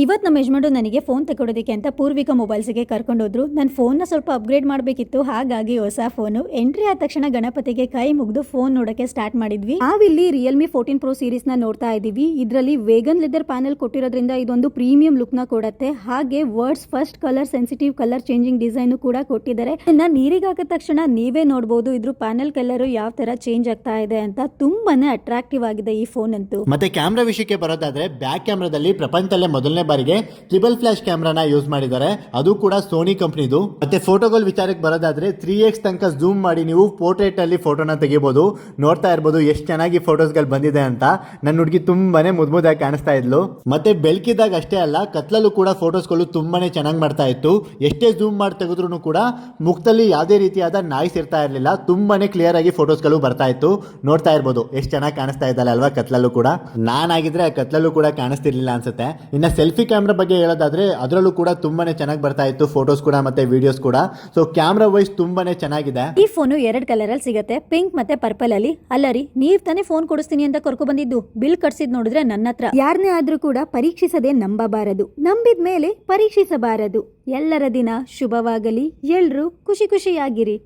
ಇವತ್ತು ನಮ್ಮ ಯಜಮಾನ್ರು ನನಗೆ ಫೋನ್ ತಗೊಳೋದಕ್ಕೆ ಅಂತ ಪೂರ್ವಿಕಾ ಮೊಬೈಲ್ಸ್ಗೆ ಕರ್ಕೊಂಡೋದ್ರು. ನನ್ನ ಫೋನ್ನ ಸ್ವಲ್ಪ ಅಪ್ಗ್ರೇಡ್ ಮಾಡಬೇಕಿತ್ತು, ಹಾಗಾಗಿ ಹೊಸ ಫೋನು ಎಂಟ್ರಿ ಆದ ತಕ್ಷಣ ಗಣಪತಿಗೆ ಕೈ ಮುಗಿದು ಫೋನ್ ನೋಡಕ್ಕೆ ಸ್ಟಾರ್ಟ್ ಮಾಡಿದ್ವಿ. ನಾವಿಲ್ಲಿ ರಿಯಲ್ಮಿ 14 Pro ಸೀರೀಸ್ ನ ನೋಡ್ತಾ ಇದೀವಿ. ಇದರಲ್ಲಿ ವೇಗನ್ ಲೆದರ್ ಪ್ಯಾನೆಲ್ ಕೊಟ್ಟಿರೋದ್ರಿಂದ ಇದೊಂದು ಪ್ರೀಮಿಯಂ ಲುಕ್ ನ ಕೊಡುತ್ತೆ. ಹಾಗೆ words first colour sensitive colour changing design ಕೂಡ ಕೊಟ್ಟಿದ್ದಾರೆ. ಇದನ್ನ ನೀರಿಗೆ ಹಾಕಿದ ತಕ್ಷಣ ನೀವೇ ನೋಡಬಹುದು ಇದ್ರ ಪ್ಯಾನೆಲ್ ಕಲರ್ ಯಾವ ತರ ಚೇಂಜ್ ಆಗ್ತಾ ಇದೆ ಅಂತ. ತುಂಬಾನೇ ಅಟ್ರಾಕ್ಟಿವ್ ಆಗಿದೆ ಈ ಫೋನ್ ಅಂತೂ. ಮತ್ತೆ ಕ್ಯಾಮ್ರಾ ವಿಷಯಕ್ಕೆ ಬರೋದಾದ್ರೆ ಬ್ಯಾಕ್ ಕ್ಯಾಮ್ರಾದಲ್ಲಿ ಪ್ರಪಂಚದಲ್ಲೇ ಮೊದಲನೇ ಬಾರಿಗೆ ಟ್ರಿಬಲ್ ಫ್ಲಾಶ್ ಕ್ಯಾಮ್ರಾನ ಯೂಸ್ ಮಾಡಿದ್ದಾರೆ. ಅದು ಕೂಡ ಸೋನಿ ಕಂಪನಿದು. ಮತ್ತೆ ಫೋಟೋಗಳ ವಿಚಾರಕ್ಕೆ ಬರೋದಾದ್ರೆ 3x ತನಕ ಝೂಮ್ ಮಾಡಿ ನೀವು ಪೋರ್ಟ್ರೇಟ್ ಅಲ್ಲಿ ಫೋಟೋನ ತೆಗಿಬಹುದು. ನೋಡ್ತಾ ಇರಬಹುದು ಎಷ್ಟು ಚೆನ್ನಾಗಿ ಫೋಟೋಸ್ಗಳು ಬಂದಿದೆ ಅಂತ. ನನ್ನ ಹುಡುಗಿ ತುಂಬಾನೇ ಮುದ್ದಾಗಿ ಕಾಣಿಸ್ತಾ ಇದ್ಲು. ಮತ್ತೆ ಬೆಳಕಿದಾಗ ಅಷ್ಟೇ ಅಲ್ಲ, ಕತ್ಲಲ್ಲೂ ಕೂಡ ಫೋಟೋಸ್ಗಳು ತುಂಬಾನೇ ಚೆನ್ನಾಗಿ ಮಾಡ್ತಾ ಇತ್ತು. ಎಷ್ಟೇ ಝೂಮ್ ಮಾಡಿ ತೆಗೆದ್ರು ಕೂಡ ಮುಖದಲ್ಲಿ ಯಾವುದೇ ರೀತಿಯಾದ ನಾಯ್ಸ್ ಇರ್ತಾ ಇರಲಿಲ್ಲ. ತುಂಬಾನೇ ಕ್ಲಿಯರ್ ಆಗಿ ಫೋಟೋಸ್ಗಳು ಬರ್ತಾ ಇತ್ತು. ನೋಡ್ತಾ ಇರಬಹುದು ಎಷ್ಟು ಚೆನ್ನಾಗಿ ಕಾಣಿಸ್ತಾ ಇದ್ದಲ್ಲ ಅಲ್ವಾ ಕತ್ಲಲ್ಲೂ ಕೂಡ. ನಾನಾಗಿದ್ರೆ ಕತ್ಲಲ್ಲೂ ಕೂಡ ಕಾಣಿಸ್ತಿರ್ಲಿಲ್ಲ ಅನ್ಸುತ್ತೆ. ಇನ್ನು ಸೆಲ್ಫಿ ಕ್ಯಾಮ್ರಾ ಬಗ್ಗೆ ಹೇಳೋದಾದ್ರೆ ಅದರಲ್ಲೂ ಕೂಡ ತುಂಬಾನೇ ಚೆನ್ನಾಗಿ ಬರ್ತಾ ಇತ್ತು ಫೋಟೋಸ್ ಕೂಡ ಮತ್ತೆ ವಿಡಿಯೋಸ್ ಕೂಡ. ಸೊ ಕ್ಯಾಮ್ರಾ ವೈಸ್ ತುಂಬಾನೇ ಚೆನ್ನಾಗಿದೆ. ಈ ಫೋನು 2 ಕಲರ್ ಅಲ್ಲಿ ಸಿಗುತ್ತೆ, ಪಿಂಕ್ ಮತ್ತೆ ಪರ್ಪಲ್ ಅಲ್ಲಿ. ಅಲ್ಲರಿ ನೀವ್ ತಾನೇ ಫೋನ್ ಕೊಡಿಸ್ತೀನಿ ಅಂತ ಕರ್ಕೊ ಬಂದಿದ್ದು, ಬಿಲ್ ಕಟ್ಸಿದ್ ನೋಡಿದ್ರೆ ನನ್ನ ಹತ್ರ. ಯಾರನ್ನೇ ಆದ್ರೂ ಕೂಡ ಪರೀಕ್ಷಿಸದೆ ನಂಬಬಾರದು, ನಂಬಿದ ಮೇಲೆ ಪರೀಕ್ಷಿಸಬಾರದು. ಎಲ್ಲರ ದಿನ ಶುಭವಾಗಲಿ, ಎಲ್ರೂ ಖುಷಿಯಾಗಿರಿ.